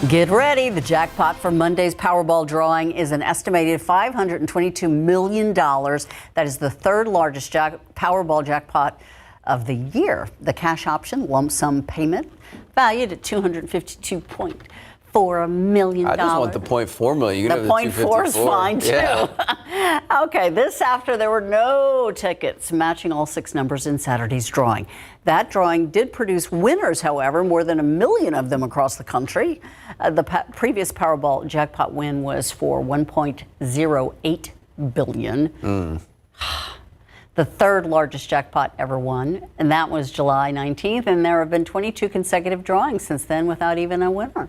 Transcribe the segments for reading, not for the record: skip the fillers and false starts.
Get ready. The jackpot for Monday's Powerball drawing is an estimated $522 million. That is the third largest Powerball jackpot of the year. The cash option lump sum payment valued at $252.4 million. I just want the $0.4 million. You can the $0.4 is fine, too. Yeah. Okay, this after there were no tickets matching all 6 numbers in Saturday's drawing. That drawing did produce winners, however, more than 1 million of them across the country. The previous Powerball jackpot win was for $1.08 billion. The third largest jackpot ever won, and that was July 19th, and there have been 22 consecutive drawings since then without even a winner.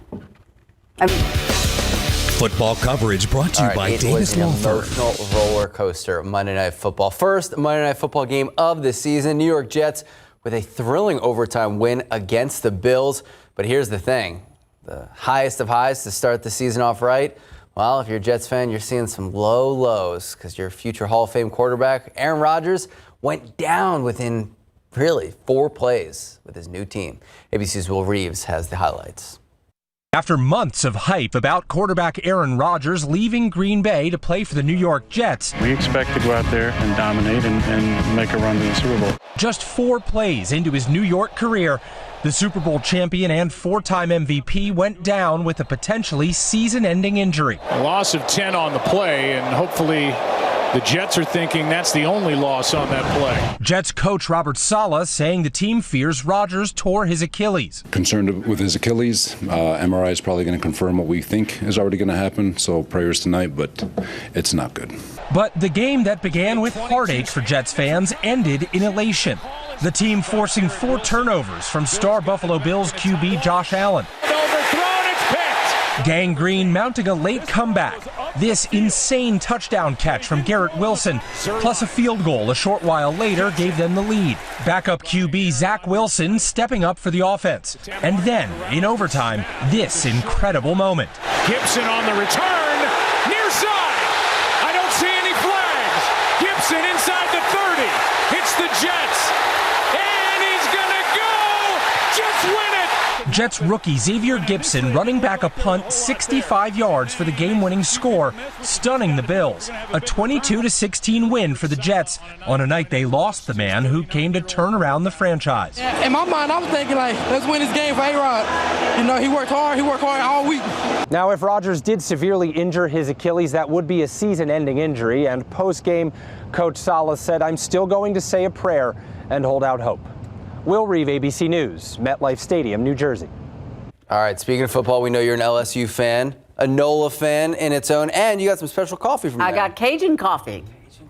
Football coverage brought to you by Davis Law Firm. It was an emotional roller coaster Monday Night Football. First Monday Night Football game of the season. New York Jets with a thrilling overtime win against the Bills. But here's the thing. The highest of highs to start the season off right. Well, if you're a Jets fan, you're seeing some low lows because your future Hall of Fame quarterback, Aaron Rodgers, went down within really 4 plays with his new team. ABC's Will Reeves has the highlights. After months of hype about quarterback Aaron Rodgers leaving Green Bay to play for the New York Jets, we expect to go out there and dominate and make a run to the Super Bowl. Just 4 plays into his New York career, the Super Bowl champion and 4-time MVP went down with a potentially season-ending injury. A loss of 10 on the play, and hopefully the Jets are thinking that's the only loss on that play. Jets coach Robert Saleh saying the team fears Rodgers tore his Achilles. Concerned with his Achilles. MRI is probably going to confirm what we think is already going to happen, so prayers tonight, but it's not good. But the game that began with heartache for Jets fans ended in elation. The team forcing 4 turnovers from star Buffalo Bills QB Josh Allen. Overthrown, it's picked. Gang Green mounting a late comeback. This insane touchdown catch from Garrett Wilson, plus a field goal a short while later, gave them the lead. Backup QB Zach Wilson stepping up for the offense. And then, in overtime, this incredible moment. Gibson on the return, near side. I don't see any flags. Gibson inside the 30. Hits the Jets. And he's gonna go. Jets win it. Jets rookie Xavier Gibson running back a punt 65 yards for the game-winning score, stunning the Bills. A 22-16 win for the Jets on a night they lost the man who came to turn around the franchise. In my mind, I was thinking, let's win this game for A-Rod. You know, he worked hard all week. Now, if Rodgers did severely injure his Achilles, that would be a season-ending injury. And post-game, Coach Saleh said, "I'm still going to say a prayer and hold out hope." Will Reeve, ABC News, MetLife Stadium, New Jersey. All right, speaking of football, we know you're an LSU fan, a NOLA fan in its own, and you got some special coffee from I got Cajun coffee.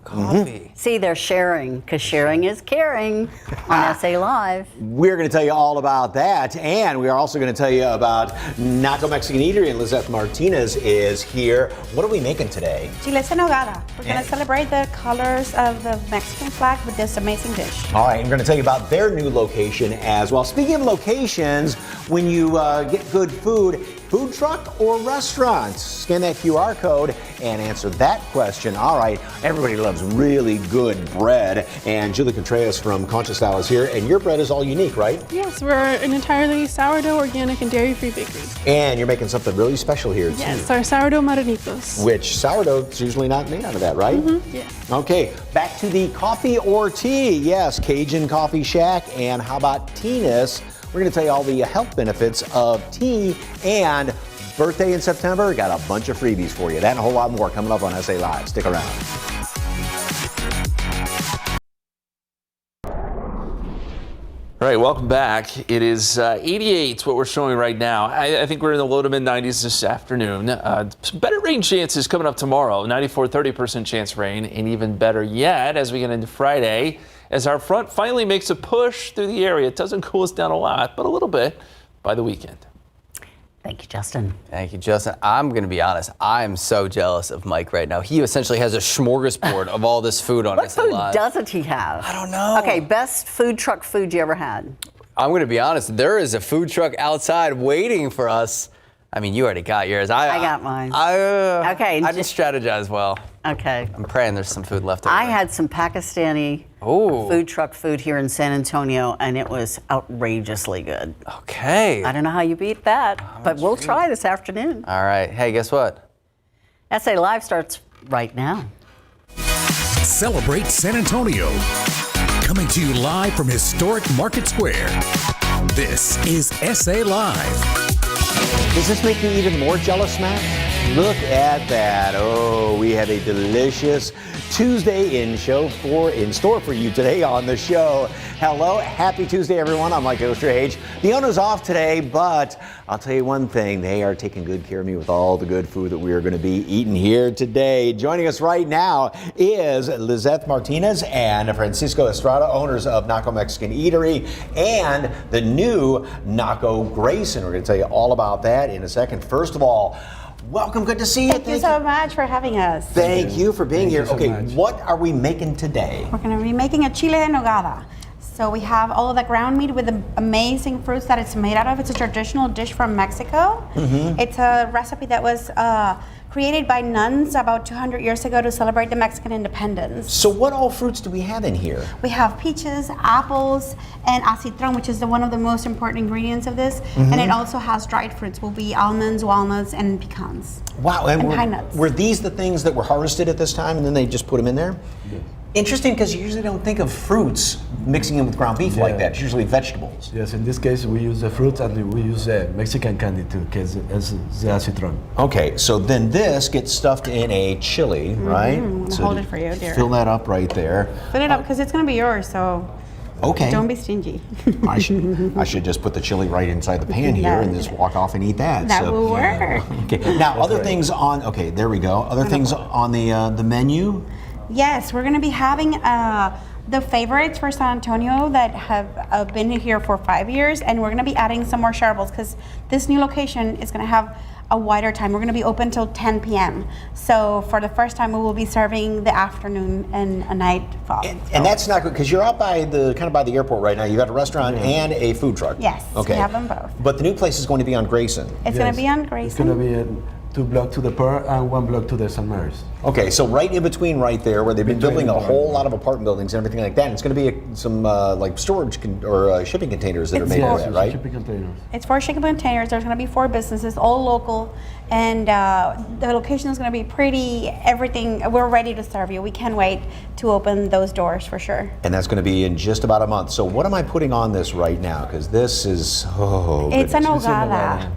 Coffee. See, they're sharing, because sharing is caring on SA Live. We're going to tell you all about that, and we are also going to tell you about Naco Mexican Eatery, and Lizeth Martinez is here. What are we making today? Chiles en nogada. We're going to celebrate the colors of the Mexican flag with this amazing dish. All right, I'm going to tell you about their new location as well. Speaking of locations, when you get good food truck or restaurant? Scan that QR code and answer that question. All right, everybody loves really good bread, and Julie Contreras from Concha Style is here, and your bread is all unique, right? Yes, we're an entirely sourdough, organic, and dairy-free bakery. And you're making something really special here, too. Yes, our sourdough maranitos. Which sourdough is usually not made out of that, right? Yes. Okay, back to the coffee or tea. Yes, Cajun Coffee Shack, and how about Tina's? We're going to tell you all the health benefits of tea, and birthday in September, got a bunch of freebies for you. That and a whole lot more coming up on SA Live. Stick around. All right, welcome back. It is 88, what we're showing right now. I think we're in the low to mid 90s this afternoon. Some better rain chances coming up tomorrow. 30% chance rain, and even better yet as we get into Friday, as our front finally makes a push through the area. It doesn't cool us down a lot, but a little bit by the weekend. Thank you, Justin. Thank you, Justin. I'm going to be honest. I'm so jealous of Mike right now. He essentially has a smorgasbord of all this food on What SA food Live. doesn't he have? I don't know. Okay, best food truck food you ever had? I'm going to be honest. There is a food truck outside waiting for us. I mean, you already got yours. I got mine. Okay. I didn't just strategize well. Okay. I'm praying there's some food left over. I had some Pakistani food truck food here in San Antonio, and it was outrageously good. Okay. I don't know how you beat that, but we'll try this afternoon. All right. Hey, guess what? SA Live starts right now. Celebrate San Antonio. Coming to you live from historic Market Square. This is SA Live. Does this make me even more jealous, Matt? Look at that. Oh, we have a delicious Tuesday in store for you today on the show. Hello, happy Tuesday, everyone. I'm Mike Osterhage. The owner's off today, but I'll tell you one thing. They are taking good care of me with all the good food that we are going to be eating here today. Joining us right now is Lizeth Martinez and Francisco Estrada, owners of Naco Mexican Eatery and the new Naco Grayson. We're going to tell you all about that in a second. First of all, welcome. Good to see you. Thank you so much for having us. Thank you for being here. Okay, what are we making today? We're going to be making a chile en nogada. So we have all of the ground meat with the amazing fruits that it's made out of. It's a traditional dish from Mexico. It's a recipe that was created by nuns about 200 years ago to celebrate the Mexican independence. So what all fruits do we have in here? We have peaches, apples, and acitron, which is one of the most important ingredients of this. And it also has dried fruits, will be almonds, walnuts, and pecans. Wow, and pine nuts. Were these the things that were harvested at this time and then they just put them in there? Yes. Interesting, because you usually don't think of fruits mixing in with ground beef like that. It's usually vegetables. Yes, in this case we use the fruits and we use Mexican candy too, because it's the acitron. Okay, so then this gets stuffed in a chili, right? So hold it for you, dear. Fill that up right there. Fill it up, because it's going to be yours, so okay. Don't be stingy. I should just put the chili right inside the pan here and just walk off and eat that. That will work. Okay. Now, other things on, okay, there we go. Other things on the menu? Yes, we're going to be having the favorites for San Antonio that have been here for 5 years, and we're going to be adding some more shareables because this new location is going to have a wider time. We're going to be open till 10 p.m. So for the first time, we will be serving the afternoon and a night fall. And that's not good because you're out by the by the airport right now. You got a restaurant and a food truck. Yes, okay. We have them both. But the new place is going to be on Grayson. It's going to be on Grayson. It's going to be 2 blocks to the Pearl and 1 block to the St. Mary's. Okay, so right in between right there where they've been building a whole lot of apartment buildings and everything like that. And it's going to be some like storage or shipping containers that are made of that, right? Shipping containers. It's 4 shipping containers. There's going to be 4 businesses, all local. And the location is going to be pretty, everything. We're ready to serve you. We can't wait to open those doors for sure. And that's going to be in just about a month. So what am I putting on this right now? Because this is, it's a nogada.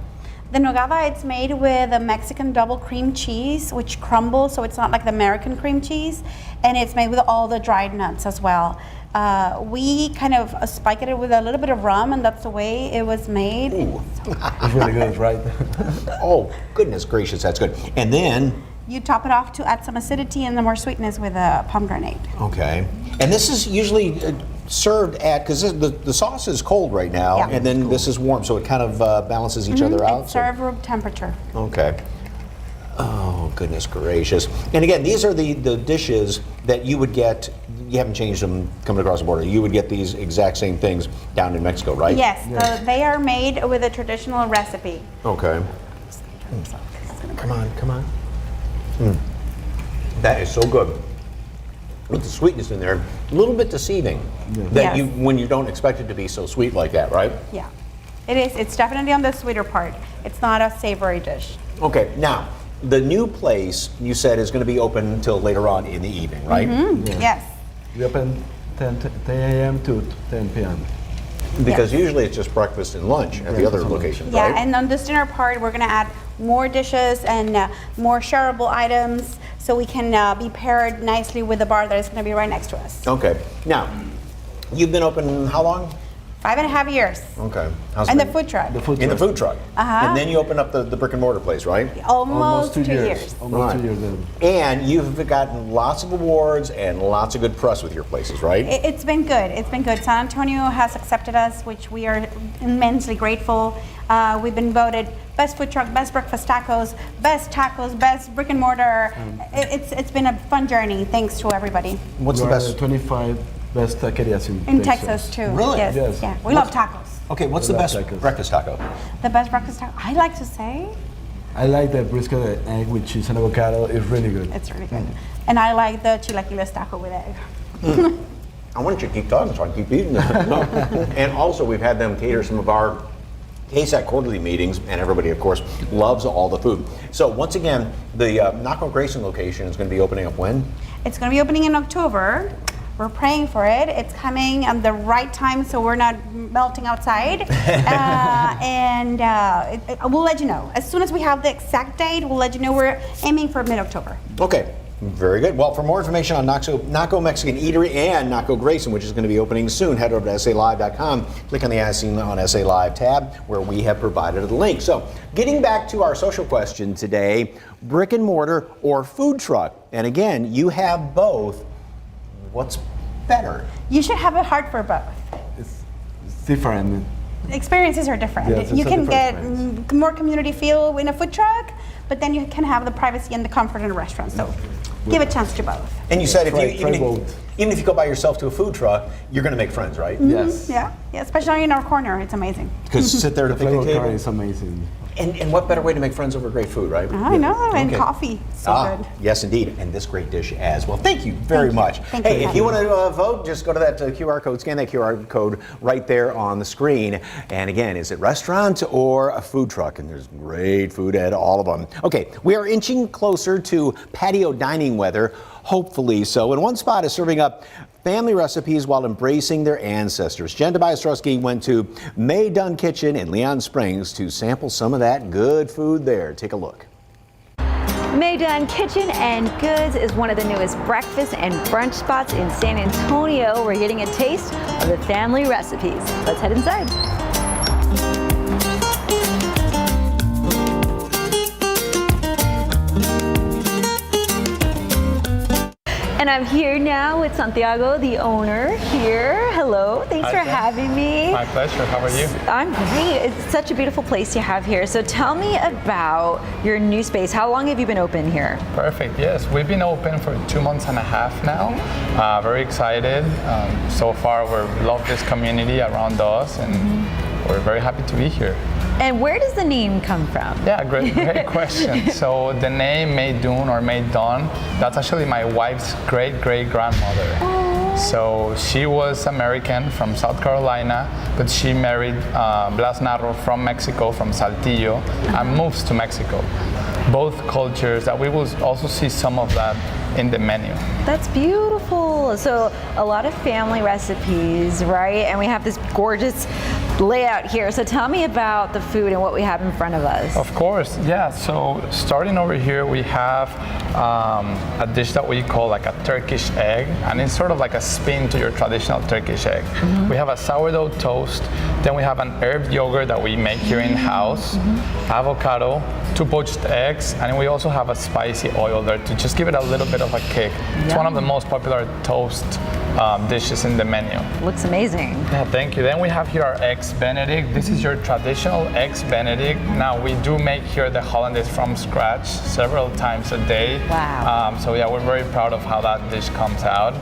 The nogada, it's made with a Mexican double cream cheese, which crumbles, so it's not like the American cream cheese. And it's made with all the dried nuts as well. We kind of spike it with a little bit of rum, and that's the way it was made. It's really good, right? Oh, goodness gracious, that's good. And then you top it off to add some acidity and the more sweetness with a pomegranate. Okay. And this is usually served at, because the sauce is cold right now, and then this is warm, so it kind of balances each other out. It's served room temperature. Okay. Oh, goodness gracious. And again, these are the dishes that you would get, you haven't changed them coming across the border. You would get these exact same things down in Mexico, right? Yes, they are made with a traditional recipe. Okay. Come on. That is so good. With the sweetness in there, a little bit deceiving. That you when you don't expect it to be so sweet like that, right? Yeah, it is. It's definitely on the sweeter part. It's not a savory dish. Okay, now the new place you said is going to be open until later on in the evening, right? Yes. We open 10 a.m. to 10 p.m. Because usually it's just breakfast and lunch at the other locations, Yeah, right? and on this dinner part, we're going to add more dishes and more shareable items so we can be paired nicely with the bar that is going to be right next to us. Okay. Now, you've been open how long? 5.5 years. Okay. And the food truck. In the food truck. And then you open up the brick and mortar place, right? Almost 2 years. Almost 2 years then. And you've gotten lots of awards and lots of good press with your places, right? It's been good. It's been good. San Antonio has accepted us, which we are immensely grateful. We've been voted best food truck, best breakfast tacos, best brick and mortar. It's been a fun journey. Thanks to everybody. What's the best? 25 best taquerias in Texas too. Really? Yes. Yeah. We love tacos. Okay, what's I the love best tacos. breakfast taco? The best breakfast taco, I like to say, I like the brisket egg with cheese and avocado. It's really good. it's really good. And I like the chilaquiles taco with egg. I want you to keep talking so I can keep eating them. And also, we've had them cater some of our KSAC quarterly meetings, and everybody, of course, loves all the food. So once again, the Naco Grayson location is going to be opening up when? It's going to be opening in October. We're praying for it. It's coming at the right time so we're not melting outside. We'll let you know. As soon as we have the exact date, we'll let you know. We're aiming for mid-October. Okay, very good. Well, for more information on Naco Mexican Eatery and Naco Grayson, which is going to be opening soon, head over to SALive.com. Click on the As Seen on SA Live tab, where we have provided a link. So, getting back to our social question today, brick and mortar or food truck? And again, you have both. What's better? You should have a heart for both. It's different. Experiences are different. Yes, it's You a can different get more community feel in a food truck, but then you can have the privacy and the comfort in a restaurant. So give a chance to both. And you said Try even both. if you go by yourself to a food truck, you're going to make friends, right? Yes. Yeah, especially in our corner. It's amazing. Because sit there at a Flavor picnic curry table. is amazing. And what better way to make friends over great food, right? I know, and Okay. coffee. So good. Yes, indeed, and this great dish as well. Thank you very much. Thank Hey, you. if you want to vote, just go to that QR code, scan that QR code right there on the screen. And again, is it restaurant or a food truck? And there's great food at all of them. Okay, we are inching closer to patio dining weather, hopefully so. And one spot is serving up family recipes while embracing their ancestors. Jen Tobias-Strusky went to May Dunn Kitchen in Leon Springs to sample some of that good food there. Take a look. May Dunn Kitchen and Goods is one of the newest breakfast and brunch spots in San Antonio. We're getting a taste of the family recipes. Let's head inside. And I'm here now with Santiago, the owner here. Hello, thanks for having me. My pleasure, how are you? I'm great. It's such a beautiful place you have here. So tell me about your new space. How long have you been open here? Perfect, yes. We've been open for 2 months and a half now. Very excited. So far, we love this community around us, and we're very happy to be here. And where does the name come from? Yeah, great question. So the name May Dunn or May Dunn, that's actually my wife's great-great-grandmother. So she was American from South Carolina, but she married Blas Narro from Mexico, from Saltillo, and moves to Mexico. Both cultures, that we will also see some of that in the menu. That's beautiful. So a lot of family recipes, right? And we have this gorgeous layout here. So tell me about the food and what we have in front of us. Of course, yeah. So starting over here, we have a dish that we call like a Turkish egg, and it's sort of like a spin to your traditional Turkish egg. We have a sourdough toast, then we have an herb yogurt that we make here in-house, avocado, 2 poached eggs, and we also have a spicy oil there to just give it a little bit of a kick. It's one of the most popular toast dishes in the menu. Looks amazing. Yeah, thank you. Then we have here our Eggs Benedict. This is your traditional Eggs Benedict. Now we do make here the Hollandaise from scratch several times a day. Wow. So yeah, we're very proud of how that dish comes out.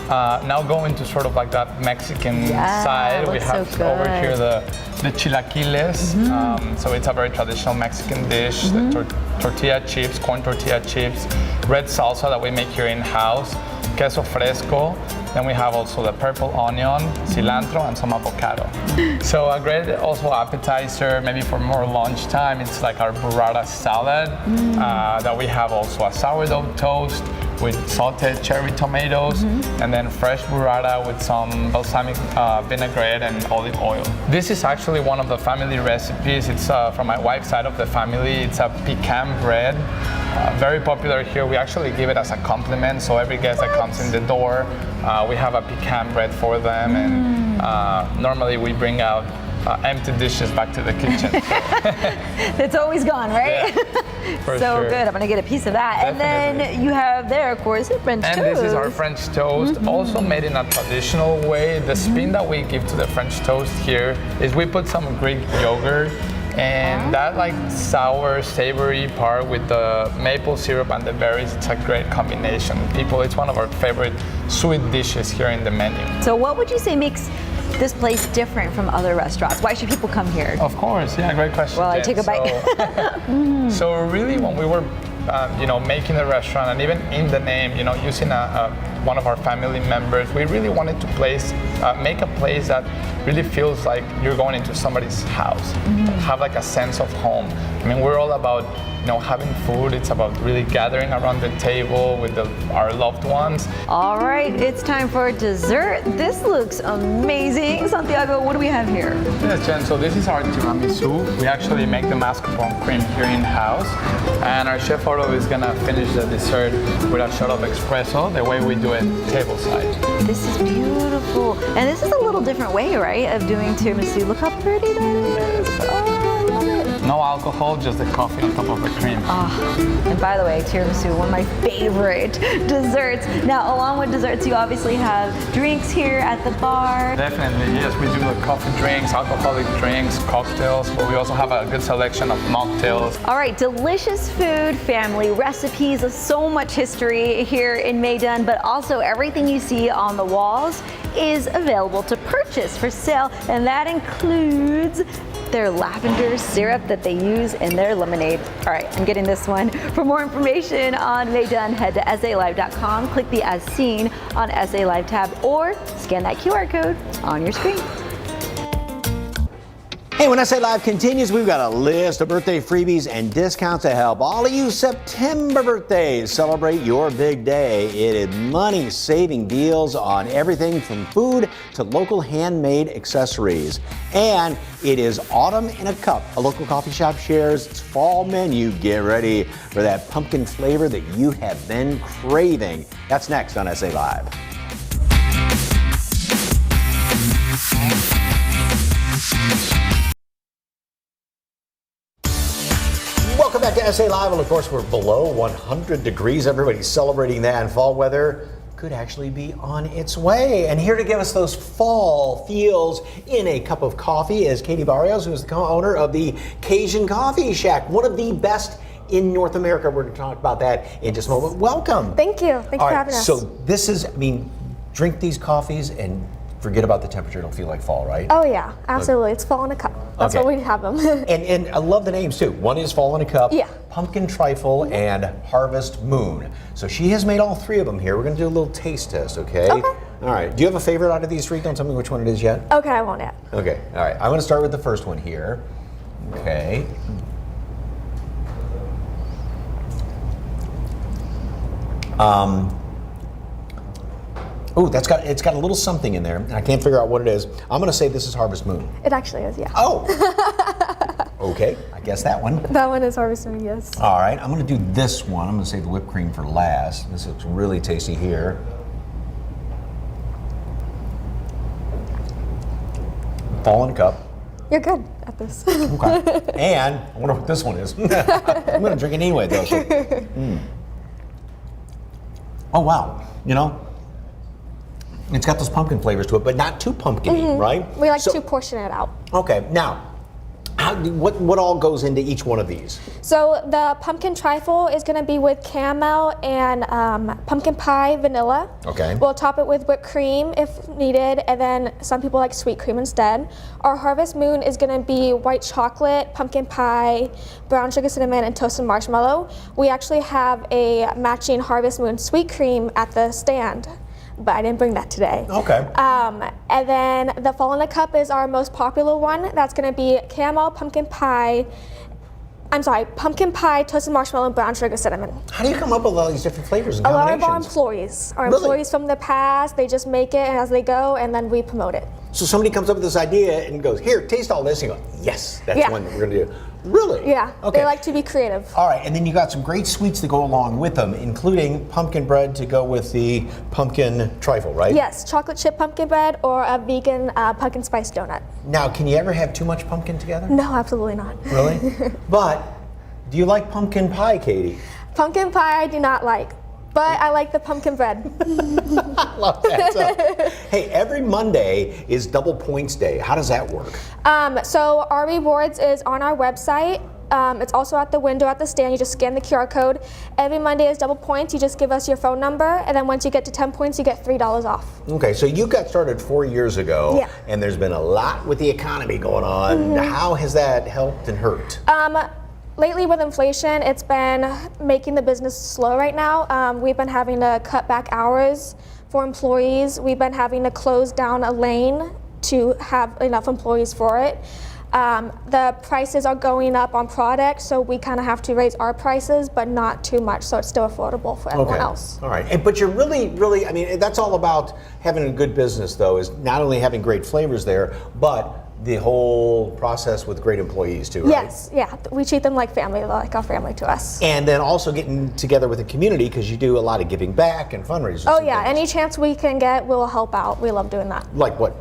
Now going to sort of like that Mexican side, we have so over here the chilaquiles. So it's a very traditional Mexican dish. The tortilla chips, corn tortilla chips, red salsa that we make here in-house, queso fresco. Then we have also the purple onion, cilantro, and some avocado. So a great also appetizer, maybe for more lunchtime, it's like our burrata salad that we have also a sourdough toast with sauteed cherry tomatoes, and then fresh burrata with some balsamic vinaigrette and olive oil. This is actually one of the family recipes. It's from my wife's side of the family. It's a pecan bread. Very popular here. We actually give it as a compliment, so every guest that comes in the door, we have a pecan bread for them, and normally we bring out empty dishes back to the kitchen. It's always gone, right? Yeah, for so sure. good. I'm gonna get a piece of that. Definitely. And then you have there, of course, the French toast. And this is our French toast, also made in a traditional way. The spin that we give to the French toast here is we put some Greek yogurt, and that like sour, savory part with the maple syrup and the berries, it's a great combination. It's one of our favorite sweet dishes here in the menu. So what would you say makes this place different from other restaurants? Why should people come here? Of course, yeah, great question. Well, I Jen. take a bite. So really, when we were, making the restaurant, and even in the name, using one of our family members, we really wanted to make a place that really feels like you're going into somebody's house, have like a sense of home. I mean, we're all about having food. It's about really gathering around the table with our loved ones. All right, it's time for dessert. This looks amazing. Santiago, what do we have here? Yes, Jen, so this is our tiramisu. We actually make the mascarpone cream here in-house. And our chef Oro is gonna finish the dessert with a shot of espresso, the way we do it tableside. This is beautiful. And this is a little different way, right, of doing tiramisu. Look how pretty that is. Oh, I love it. No alcohol, just the coffee on top of the cream. And by the way, tiramisu, one of my favorite desserts. Now, along with desserts, you obviously have drinks here at the bar. Definitely, yes. We do the coffee drinks, alcoholic drinks, cocktails, but we also have a good selection of mocktails. All right, delicious food, family recipes, so much history here in Meydan, but also everything you see on the walls is available to purchase for sale, and that includes their lavender syrup that they use in their lemonade. All right, I'm getting this one. For more information on Meydan, head to SALive.com, click the As Seen on SA Live tab, or scan that QR code on your screen. Hey, when SA Live continues, we've got a list of birthday freebies and discounts to help all of you September birthdays celebrate your big day. It is money-saving deals on everything from food to local handmade accessories. And it is Autumn in a Cup. A local coffee shop shares its fall menu. Get ready for that pumpkin flavor that you have been craving. That's next on SA Live. Welcome back to SA Live. Well, of course, we're below 100 degrees. Everybody's celebrating that, and fall weather could actually be on its way. And here to give us those fall feels in a cup of coffee is Katie Barrios, who is the co-owner of the Cajun Coffee Shack, one of the best in North America. We're going to talk about that in just a moment. Welcome. Thank you. Thanks for having us. So this is, drink these coffees and forget about the temperature. It'll feel like fall, right? Oh yeah, absolutely. It's fall in a cup. That's Okay. what we have them. And I love the names too. One is Fall in a Cup, Yeah. Pumpkin Trifle, and Harvest Moon. So she has made all three of them here. We're going to do a little taste test, okay? Okay. All right. Do you have a favorite out of these three? Don't tell me which one it is yet. Okay, I won't yet. Okay. All right. I'm going to start with the first one here. Okay. Oh, it's got a little something in there. I can't figure out what it is. I'm going to say this is Harvest Moon. It actually is, yeah. Oh. Okay, I guess that one. That one is Harvest Moon, yes. All right, I'm going to do this one. I'm going to save the whipped cream for last. This looks really tasty here. Fall in a cup. You're good at this. Okay. And I wonder what this one is. I'm going to drink it anyway, though. So. Oh, wow. It's got those pumpkin flavors to it, but not too pumpkin-y, right? We like to portion it out. Okay, now, what all goes into each one of these? So the pumpkin trifle is going to be with caramel and pumpkin pie vanilla. Okay. We'll top it with whipped cream if needed, and then some people like sweet cream instead. Our Harvest Moon is going to be white chocolate, pumpkin pie, brown sugar cinnamon, and toasted marshmallow. We actually have a matching Harvest Moon sweet cream at the stand, but I didn't bring that today. Okay. And then the Fall in a Cup is our most popular one. That's going to be caramel, pumpkin pie, toasted marshmallow, and brown sugar cinnamon. How do you come up with all these different flavors and A lot combinations? of our employees. Our Really? employees from the past, they just make it as they go, and then we promote it. So somebody comes up with this idea and goes, here, taste all this, and you go, yes, that's Yeah. the one that we're going to do. Really? Yeah, Okay. they like to be creative. All right, and then you got some great sweets to go along with them, including pumpkin bread to go with the pumpkin trifle, right? Yes, chocolate chip pumpkin bread or a vegan pumpkin spice donut. Now, can you ever have too much pumpkin together? No, absolutely not. Really? But do you like pumpkin pie, Katie? Pumpkin pie I do not like, but I like the pumpkin bread. I love that. So, hey, every Monday is Double Points Day. How does that work? So our rewards is on our website. It's also at the window at the stand. You just scan the QR code. Every Monday is double points. You just give us your phone number, and then once you get to 10 points, you get $3 off. Okay, so you got started 4 years ago, Yeah. and there's been a lot with the economy going on. How has that helped and hurt? Lately with inflation, it's been making the business slow right now. We've been having to cut back hours for employees. We've been having to close down a lane to have enough employees for it. The prices are going up on products, so we kind of have to raise our prices, but not too much, so it's still affordable for everyone else. All right. But you're really, I mean, that's all about having a good business, though, is not only having great flavors there, but the whole process with great employees, too, right? Yes, yeah. We treat them like family, like our family to us. And then also getting together with the community, because you do a lot of giving back and fundraisers. Oh, and yeah. things. Any chance we can get, we'll help out. We love doing that. Like what?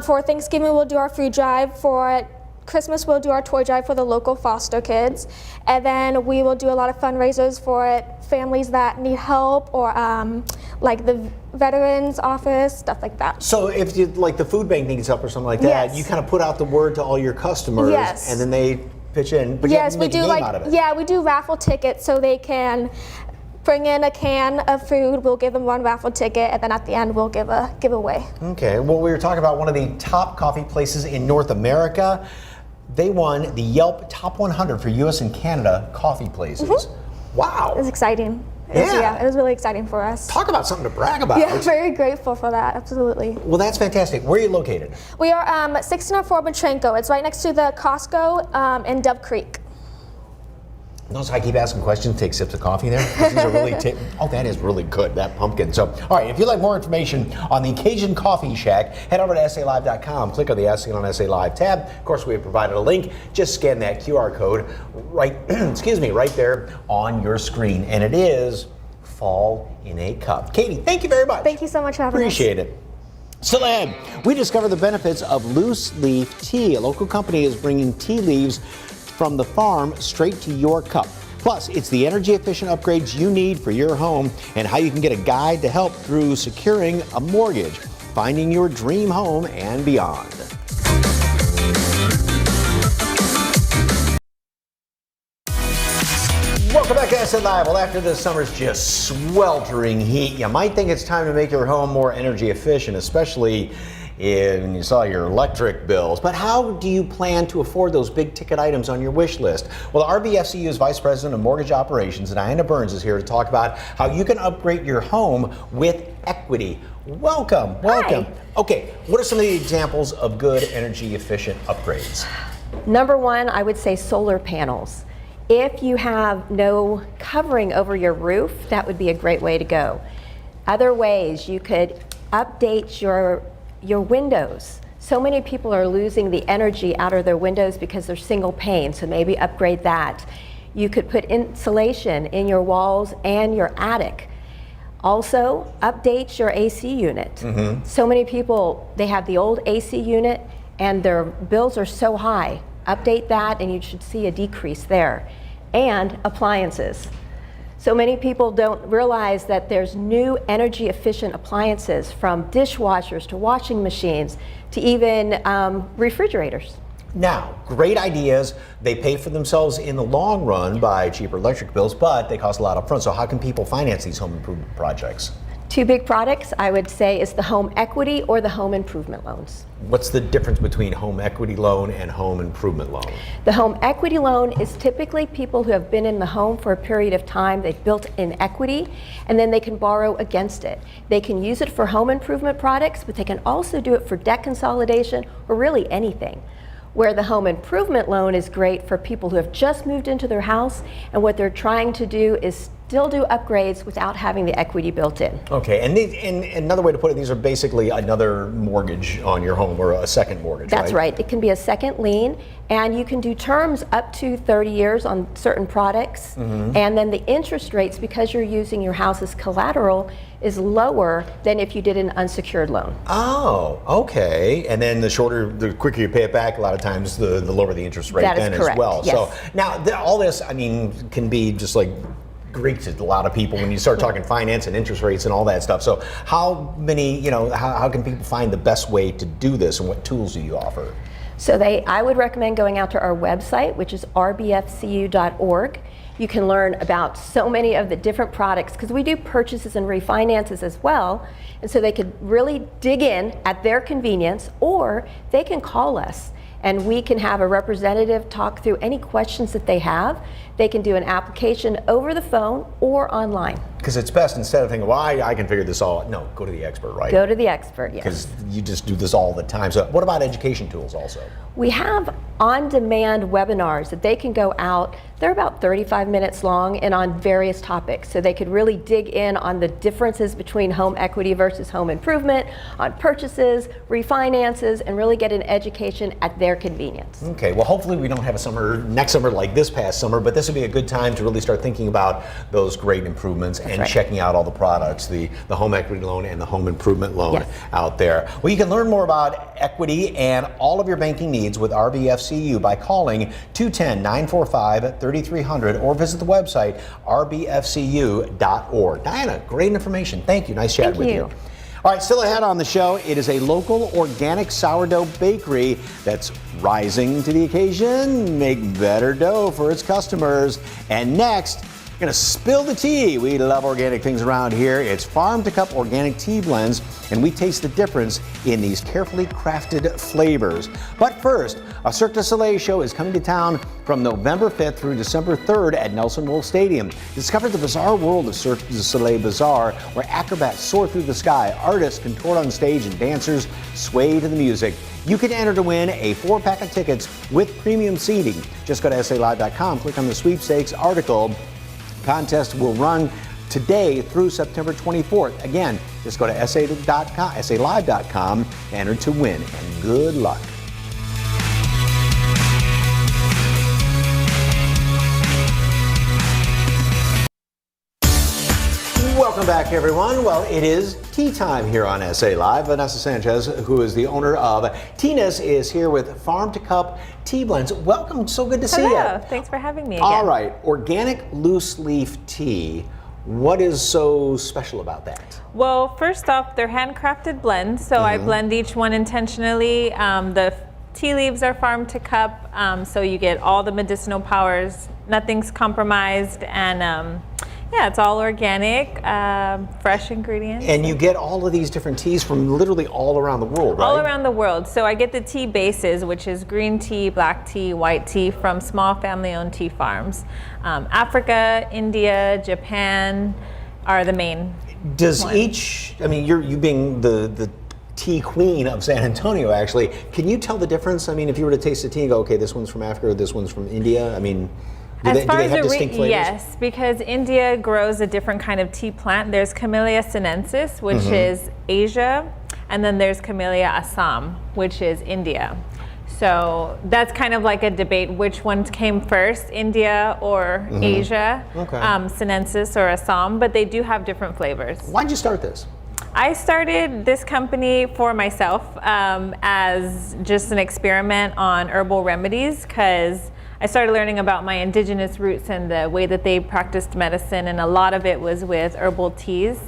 For Thanksgiving, we'll do our food drive. For Christmas, we'll do our toy drive for the local foster kids. And then we will do a lot of fundraisers for families that need help, or like the Veterans Office, stuff like that. So if you, like the food bank needs help or something like that, Yes. you kind of put out the word to all your customers, Yes. and then they pitch in. But Yes, you we have to do make a name out of it. Yeah, we do raffle tickets so they can bring in a can of food. We'll give them one raffle ticket, and then at the end we'll give a giveaway. Okay, well, we were talking about one of the top coffee places in North America. They won the Yelp Top 100 for U.S. and Canada coffee places. Wow. It was exciting. Yeah. It was really exciting for us. Talk about something to brag about. Yeah, very grateful for that, absolutely. Well, that's fantastic. Where are you located? We are 1604 Matrenko. It's right next to the Costco in Dove Creek. Notice I keep asking questions, take sips of coffee there. These are really oh, that is really good, that pumpkin. So, all right, if you'd like more information on the Cajun Coffee Shack, head over to SALive.com. Click on the Asking on SA Live tab. Of course, we have provided a link. Just scan that QR code right, right there on your screen. And it is Fall in a Cup. Katie, thank you very much. Thank you so much for having us. Appreciate it. Still ahead, we discover the benefits of loose leaf tea. A local company is bringing tea leaves from the farm straight to your cup. Plus, it's the energy efficient upgrades you need for your home and how you can get a guide to help through securing a mortgage, finding your dream home, and beyond. Welcome back to SA Live. Well, after this summer's just sweltering heat, you might think it's time to make your home more energy efficient, especially when you saw your electric bills. But how do you plan to afford those big ticket items on your wish list? Well, RBFCU's Vice President of Mortgage Operations, Diana Burns, is here to talk about how you can upgrade your home with equity. Welcome. Hi. Okay, what are some of the examples of good energy efficient upgrades? Number one, I would say solar panels. If you have no covering over your roof, that would be a great way to go. Other ways, you could update your windows. So many people are losing the energy out of their windows because they're single pane, so maybe upgrade that. You could put insulation in your walls and your attic. Also, update your AC unit. So many people, they have the old AC unit and their bills are so high. Update that and you should see a decrease there. And appliances. So many people don't realize that there's new energy efficient appliances, from dishwashers to washing machines to even refrigerators. Now, great ideas. They pay for themselves in the long run by cheaper electric bills, but they cost a lot up front. So how can people finance these home improvement projects? Two big products I would say is the home equity or the home improvement loans. What's the difference between home equity loan and home improvement loan? The home equity loan is typically people who have been in the home for a period of time, they've built in equity, and then they can borrow against it. They can use it for home improvement products, but they can also do it for debt consolidation or really anything. Where the home improvement loan is great for people who have just moved into their house and what they're trying to do is still do upgrades without having the equity built in. Okay, and another way to put it, these are basically another mortgage on your home, or a second mortgage, That's right. It can be a second lien, and you can do terms up to 30 years on certain products, and then the interest rates, because you're using your house as collateral, is lower than if you did an unsecured loan. Oh, okay. And then the quicker you pay it back, a lot of times the lower the interest rate That is then correct, as well. yes. So now all this, I mean, can be just like Greek to a lot of people when you start talking finance and interest rates and all that stuff. So how can people find the best way to do this, and what tools do you offer? So I would recommend going out to our website, which is rbfcu.org. You can learn about so many of the different products because we do purchases and refinances as well. And so they could really dig in at their convenience, or they can call us and we can have a representative talk through any questions that they have. They can do an application over the phone or online. Because it's best, instead of thinking, well, I can figure this all out. No, go to the expert, right? Go to the expert, yes. Because you just do this all the time. So what about education tools also? We have on-demand webinars that they can go out. They're about 35 minutes long and on various topics. So they could really dig in on the differences between home equity versus home improvement, on purchases, refinances, and really get an education at their convenience. Okay, well, hopefully we don't have a summer, next summer like this past summer, but this would be a good time to really start thinking about those great improvements and checking out all the products, the home equity loan and the home improvement loan out there. Well, you can learn more about equity and all of your banking needs with RBFCU by calling 210-945-3300 or visit the website rbfcu.org. Diana, great information. Thank you. Nice chatting with you. All right, still ahead on the show, it is a local organic sourdough bakery that's rising to the occasion, make better dough for its customers. And next, we're gonna spill the tea. We love organic things around here. It's Farm to Cup organic tea blends, and we taste the difference in these carefully crafted flavors. But first, a Cirque du Soleil show is coming to town from November 5th through December 3rd at Nelson Wolff Stadium. Discover the bizarre world of Cirque du Soleil Bazaar, where acrobats soar through the sky, artists contort on stage, and dancers sway to the music. You can enter to win a 4-pack of tickets with premium seating. Just go to SALive.com, click on the sweepstakes article. Contest will run today through September 24th. Again, just go to SALive.com, enter to win, and good luck. Welcome back, everyone. Well, it is tea time here on SA Live. Vanessa Sanchez, who is the owner of Tina's, is here with Farm to Cup tea blends. Welcome. So good to see you. Hello. Thanks for having me again. All right. Organic loose leaf tea. What is so special about that? Well, first off, they're handcrafted blends, so I blend each one intentionally. The tea leaves are farm to cup, so you get all the medicinal powers. Nothing's compromised, and yeah, it's all organic, fresh ingredients. And you get all of these different teas from literally all around the world, right? All around the world. So I get the tea bases, which is green tea, black tea, white tea, from small family-owned tea farms. Africa, India, Japan are the main Does ones. each, I mean, you being the tea queen of San Antonio, actually, can you tell the difference? I mean, if you were to taste the tea and go, okay, this one's from Africa, or this one's from India, I mean, do they have distinct flavors? Yes, because India grows a different kind of tea plant. There's Camellia sinensis, which is Asia, and then there's Camellia Assam, which is India. So that's kind of like a debate, which one came first, India or Asia, sinensis or Assam, but they do have different flavors. Why'd you start this? I started this company for myself as just an experiment on herbal remedies, because I started learning about my indigenous roots and the way that they practiced medicine, and a lot of it was with herbal teas.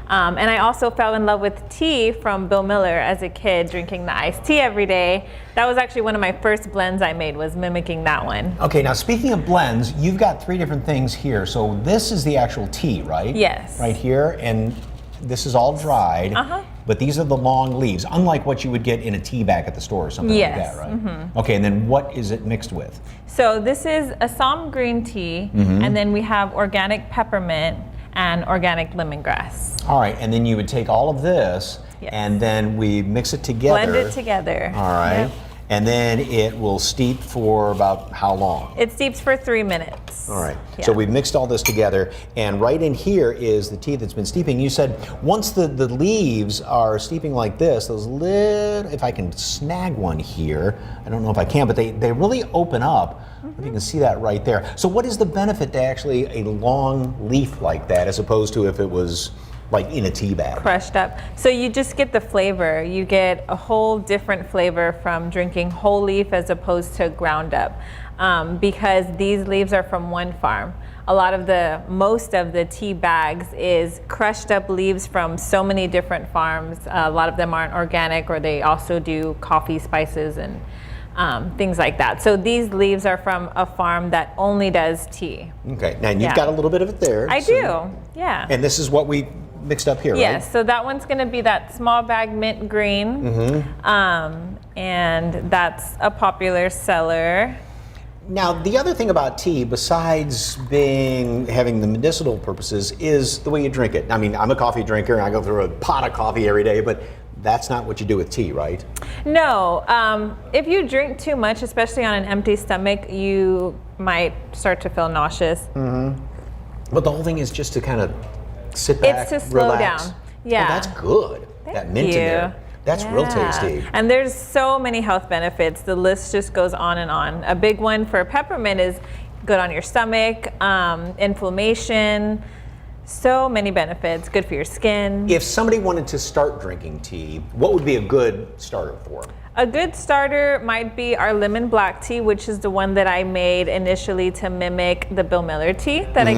And I also fell in love with tea from Bill Miller as a kid, drinking the iced tea every day. That was actually one of my first blends I made, was mimicking that one. Okay, now speaking of blends, you've got 3 different things here. So this is the actual tea, right? Yes. Right here, and this is all dried. But these are the long leaves, unlike what you would get in a tea bag at the store or something like that, right? Okay, and then what is it mixed with? So this is Assam green tea, and then we have organic peppermint and organic lemongrass. All right, and then you would take all of this, and then we mix it together. Blend it together. All right. Yep. And then it will steep for about how long? It steeps for 3 minutes. All right. Yeah. So we've mixed all this together, and right in here is the tea that's been steeping. You said once the leaves are steeping like this, those little, if I can snag one here, I don't know if I can, but they really open up. If you can see that right there. So what is the benefit to actually a long leaf like that, as opposed to if it was like in a tea bag? Crushed up. So you just get the flavor. You get a whole different flavor from drinking whole leaf as opposed to ground up, because these leaves are from one farm. Most of the tea bags is crushed up leaves from so many different farms. A lot of them aren't organic, or they also do coffee spices and things like that. So these leaves are from a farm that only does tea. Okay, now you've got a little bit of it there. I do, yeah. And this is what we mixed up here, yes, right? so that one's going to be that small bag mint green, and that's a popular seller. Now, the other thing about tea, besides having the medicinal purposes, is the way you drink it. I mean, I'm a coffee drinker, and I go through a pot of coffee every day, but that's not what you do with tea, right? No, if you drink too much, especially on an empty stomach, you might start to feel nauseous. But the whole thing is just to kind of sit back, It's to slow relax. down. Yeah. Oh, that's good. That mint in there. That's real tasty. And there's so many health benefits. The list just goes on and on. A big one for peppermint is good on your stomach, inflammation, so many benefits, good for your skin. If somebody wanted to start drinking tea, what would be a good starter for them? A good starter might be our lemon black tea, which is the one that I made initially to mimic the Bill Miller tea that I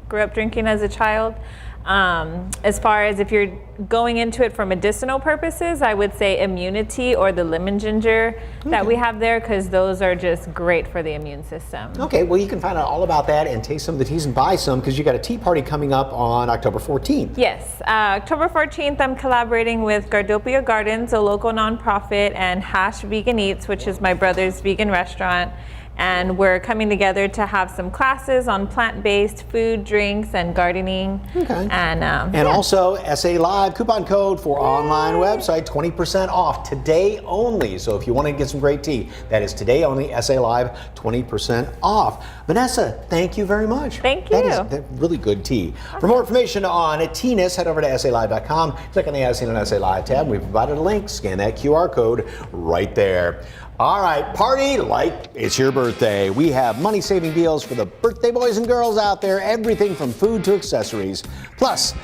grew up drinking as a child. As far as if you're going into it for medicinal purposes, I would say immunity or the lemon ginger that we have there, because those are just great for the immune system. Okay, well, you can find out all about that and taste some of the teas and buy some, because you got a tea party coming up on October 14th. Yes, October 14th, I'm collaborating with Gardopia Gardens, a local nonprofit, and Hash Vegan Eats, which is my brother's vegan restaurant. And we're coming together to have some classes on plant-based food, drinks, and gardening. Okay. And also, SA Live coupon code for online website, 20% off today only. So if you want to get some great tea, that is today only. SA Live, 20% off. Vanessa, thank you very much. Thank you. That is really good tea. For more information on Teenis, head over to SALive.com. Click on the As Seen on SA Live tab. We've provided a link. Scan that QR code right there. All right, party like it's your birthday. We have money-saving deals for the birthday boys and girls out there. Everything from food to accessories. Plus,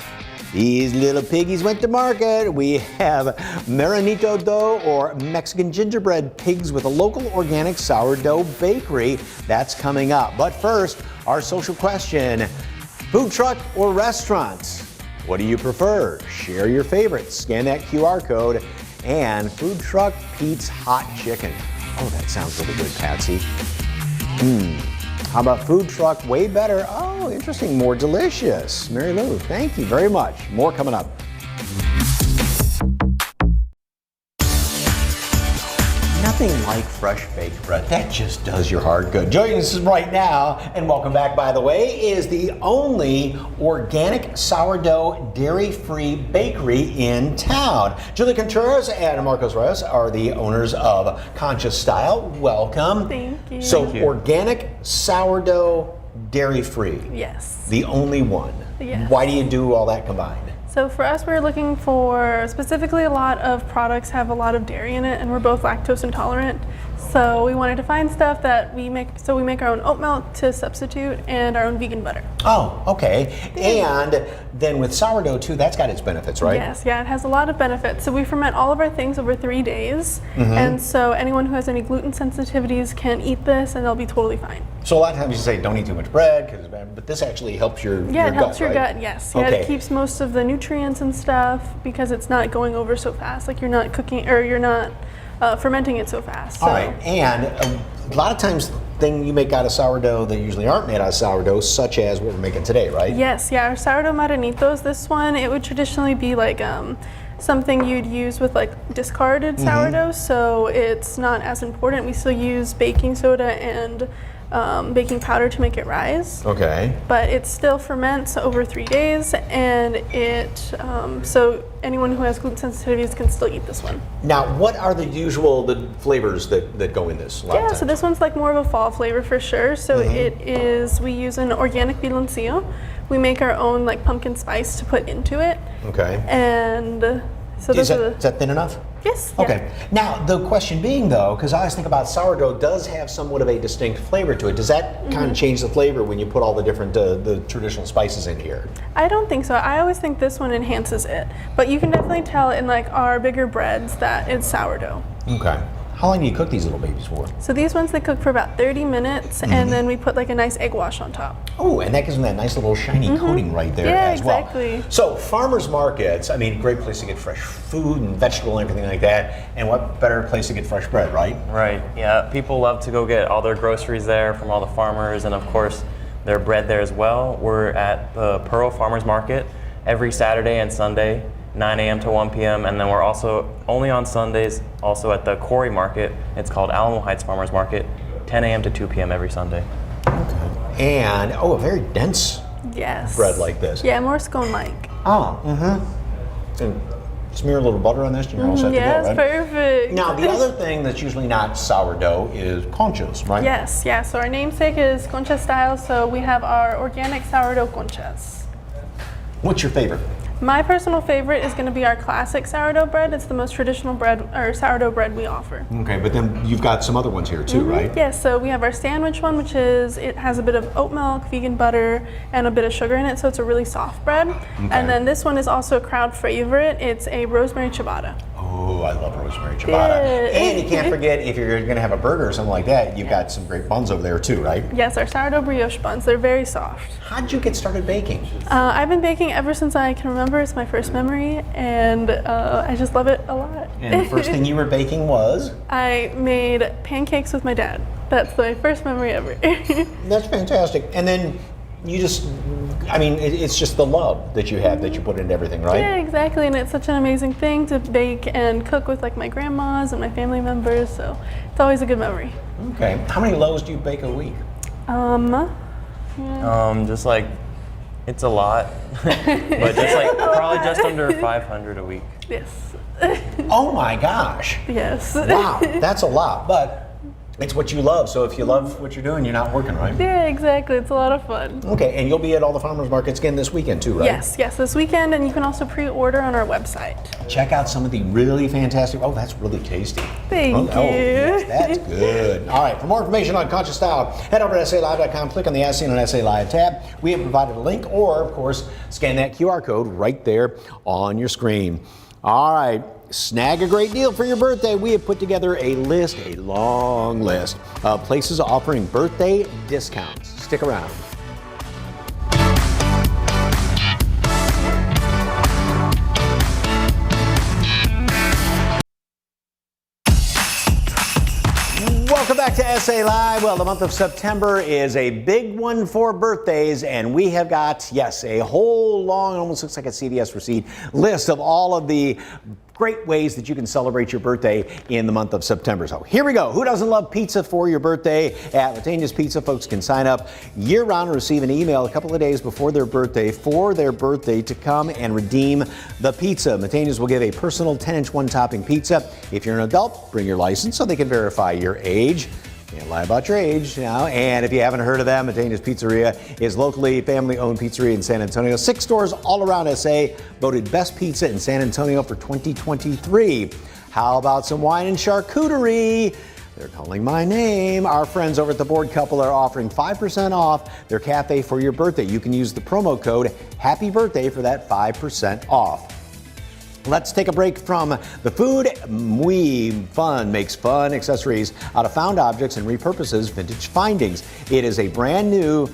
these little piggies went to market. We have Marinito dough or Mexican gingerbread pigs with a local organic sourdough bakery. That's coming up. But first, our social question. Food truck or restaurant? What do you prefer? Share your favorites. Scan that QR code. And food truck Pete's Hot Chicken. Oh, that sounds really good, Patsy. How about food truck? Way better. Oh, interesting. More delicious. Mary Lou, thank you very much. More coming up. Nothing like fresh baked bread. That just does your heart good. Joining us right now, and welcome back, by the way, is the only organic sourdough dairy-free bakery in town. Julie Contreras and Marcos Reyes are the owners of Conscious Style. Welcome. Thank you. So, Thank you. organic sourdough dairy-free. Yes. The only one. Yes. Why do you do all that combined? So for us, we're looking for specifically a lot of products have a lot of dairy in it, and we're both lactose intolerant. So we wanted to find stuff that we make. So we make our own oat milk to substitute and our own vegan butter. Oh, okay. And then with sourdough too, that's got its benefits, right? Yes, yeah, it has a lot of benefits. So we ferment all of our things over 3 days, and so anyone who has any gluten sensitivities can eat this, and they'll be totally fine. So a lot of times you say don't eat too much bread, but this actually helps your Yeah, your it helps gut, your right? gut. Yes, yeah, Okay. it keeps most of the nutrients and stuff because it's not going over so fast. Like you're not cooking or you're not fermenting it so fast. All right, and a lot of times things you make out of sourdough that usually aren't made out of sourdough, such as what we're making today, right? Yes, yeah, our sourdough marinitos, this one, it would traditionally be like something you'd use with like discarded sourdough, so it's not as important. We still use baking soda and baking powder to make it rise. Okay. But it still ferments over 3 days, and it so anyone who has gluten sensitivities can still eat this one. Now, what are the flavors that go in this? a lot of Yeah, times? so this one's like more of a fall flavor for sure. So it is, we use an organic piloncillo. We make our own like pumpkin spice to put into it. Okay. And so Is those are that thin enough? Yes. Okay. Now, the question being though, because I always think about sourdough does have somewhat of a distinct flavor to it. Does that kind of change the flavor when you put all the different the traditional spices in here? I don't think so. I always think this one enhances it. But you can definitely tell in like our bigger breads that it's sourdough. Okay. How long do you cook these little babies for? So these ones they cook for about 30 minutes, and then we put like a nice egg wash on top. Oh, and that gives them that nice little shiny coating right there as well. Exactly. So farmers markets, I mean, great place to get fresh food and vegetable and everything like that. And what better place to get fresh bread, right? Right, yeah. People love to go get all their groceries there from all the farmers, and of course, their bread there as well. We're at the Pearl Farmers Market every Saturday and Sunday, 9 a.m. to 1 p.m. And then we're also, only on Sundays, also at the Quarry Market. It's called Alamo Heights Farmers Market, 10 a.m. to 2 p.m. every Sunday. And, a very dense bread like this. Yeah, more scone-like. Oh, and smear a little butter on this and you're all set to go, Yes, right? perfect. Now, the other thing that's usually not sourdough is conchas, right? Yes, yeah. So our namesake is concha style, so we have our organic sourdough conchas. What's your favorite? My personal favorite is going to be our classic sourdough bread. It's the most traditional bread or sourdough bread we offer. Okay, but then you've got some other ones here too, right? Yes, so we have our sandwich one, which is, it has a bit of oat milk, vegan butter, and a bit of sugar in it, so it's a really soft bread. And then this one is also a crowd favorite. It's a rosemary ciabatta. Oh, I love rosemary ciabatta. And you can't forget, if you're going to have a burger or something like that, you've got some great buns over there too, right? Yes, our sourdough brioche buns. They're very soft. How did you get started baking? I've been baking ever since I can remember. It's my first memory, and I just love it a lot. And the first thing you were baking was? I made pancakes with my dad. That's my first memory ever. That's fantastic. And then you just, I mean, it's just the love that you have that you put into everything, right? Yeah, exactly. And it's such an amazing thing to bake and cook with like my grandmas and my family members. So it's always a good memory. Okay. How many loaves do you bake a week? Just like, it's a lot, but just like probably just under 500 a week. Yes. Oh my gosh. Yes. Wow, that's a lot, but it's what you love. So if you love what you're doing, you're not working, right? Yeah, exactly. It's a lot of fun. Okay, and you'll be at all the farmers markets again this weekend too, right? Yes, this weekend, and you can also pre-order on our website. Check out some of the really fantastic, oh, that's really tasty. Thank you. Oh, yes, that's good. All right, for more information on Concha Style, head over to SALive.com, click on the As Seen on SA Live tab. We have provided a link, or of course, scan that QR code right there on your screen. All right. Snag a great deal for your birthday. We have put together a list, a long list of places offering birthday discounts. Stick around. Welcome back to SA Live. Well, the month of September is a big one for birthdays, and we have got, yes, a whole long, almost looks like a CVS receipt, list of all of the great ways that you can celebrate your birthday in the month of September. So here we go. Who doesn't love pizza for your birthday? At Matania's Pizza, folks can sign up year-round and receive an email a couple of days before their birthday to come and redeem the pizza. Matania's will give a personal 10-inch one-topping pizza. If you're an adult, bring your license so they can verify your age. Can't lie about your age now. And if you haven't heard of them, Matania's Pizzeria is locally family-owned pizzeria in San Antonio. 6 stores all around SA, voted best pizza in San Antonio for 2023. How about some wine and charcuterie? They're calling my name. Our friends over at The Board Couple are offering 5% off their cafe for your birthday. You can use the promo code Happy Birthday for that 5% off. Let's take a break from the food. Fun makes fun accessories out of found objects and repurposes vintage findings. It's brand new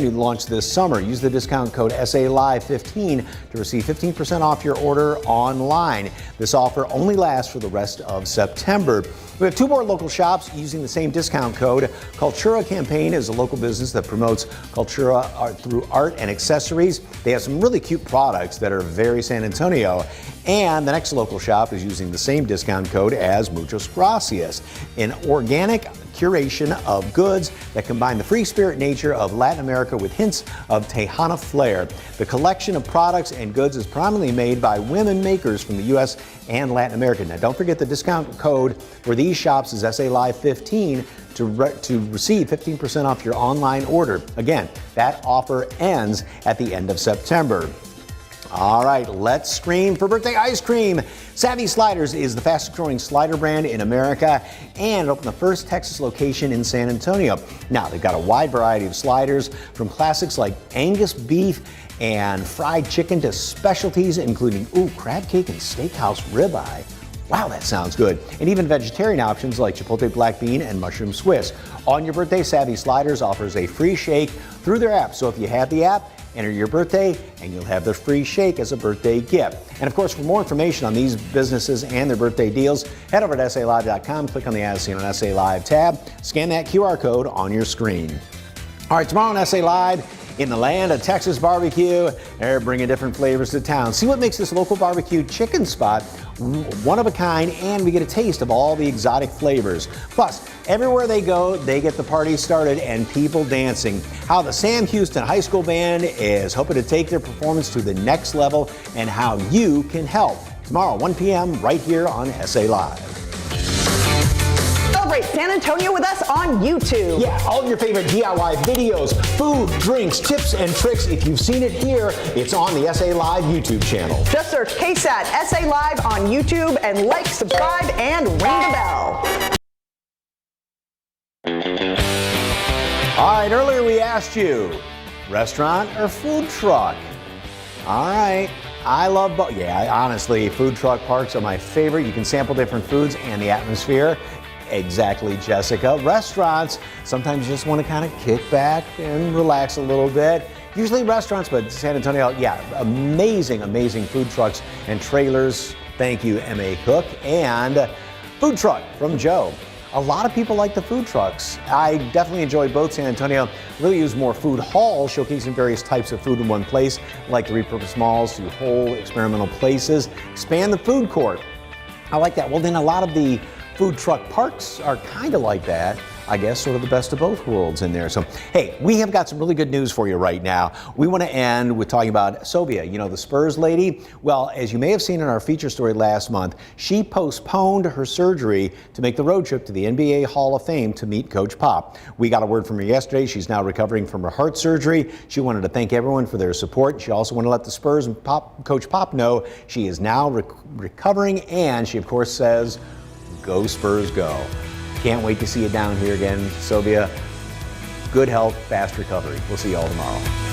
launched this summer. Use the discount code SALive15 to receive 15% off your order online. This offer only lasts for the rest of September. We have 2 more local shops using the same discount code. Cultura Campaign is a local business that promotes Cultura through art and accessories. They have some really cute products that are very San Antonio. And the next local shop is using the same discount code as Muchos Gracias, an organic curation of goods that combine the free spirit nature of Latin America with hints of Tejana flair. The collection of products and goods is prominently made by women makers from the U.S. and Latin America. Now, don't forget the discount code for these shops is SALive15 to receive 15% off your online order. Again, that offer ends at the end of September. All right, let's scream for birthday ice cream. Savvy Sliders is the fastest growing slider brand in America and opened the first Texas location in San Antonio. Now, they've got a wide variety of sliders from classics like Angus beef and fried chicken to specialties including crab cake and steakhouse ribeye. Wow, that sounds good. And even vegetarian options like Chipotle Black Bean and Mushroom Swiss. On Your Birthday, Savvy Sliders offers a free shake through their app. So if you have the app, enter your birthday and you'll have the free shake as a birthday gift. And of course, for more information on these businesses and their birthday deals, head over to SALive.com, click on the As Seen on SA Live tab, scan that QR code on your screen. All right, tomorrow on SA Live, in the land of Texas barbecue, they're bringing different flavors to town. See what makes this local barbecue chicken spot one of a kind, and we get a taste of all the exotic flavors. Plus, everywhere they go, they get the party started and people dancing. How the Sam Houston High School Band is hoping to take their performance to the next level and how you can help. Tomorrow, 1 p.m., right here on SA Live. Celebrate San Antonio with us on YouTube. Yeah, all your favorite DIY videos, food, drinks, tips, and tricks. If you've seen it here, it's on the SA Live YouTube channel. Just search KSAT SA Live on YouTube and like, subscribe, and ring the bell. All right, earlier we asked you, restaurant or food truck? All right, I love both. Yeah, honestly, food truck parks are my favorite. You can sample different foods and the atmosphere. Exactly, Jessica. Restaurants, sometimes you just want to kind of kick back and relax a little bit. Usually restaurants, but San Antonio, yeah, amazing, amazing food trucks and trailers. Thank you, M.A. Cook. And food truck from Joe. A lot of people like the food trucks. I definitely enjoy both. San Antonio really use more food halls, showcasing various types of food in one place, like the repurposed malls to whole experimental places. Expand the food court. I like that. Well, then a lot of the food truck parks are kind of like that. I guess sort of the best of both worlds in there. So, hey, we have got some really good news for you right now. We want to end with talking about Sylvia, you know, the Spurs lady. Well, as you may have seen in our feature story last month, she postponed her surgery to make the road trip to the NBA Hall of Fame to meet Coach Pop. We got a word from her yesterday. She's now recovering from her heart surgery. She wanted to thank everyone for their support. She also wanted to let the Spurs and Coach Pop know she is now recovering, and she, of course, says, go Spurs, go. Can't wait to see you down here again, Sylvia. Good health, fast recovery. We'll see you all tomorrow.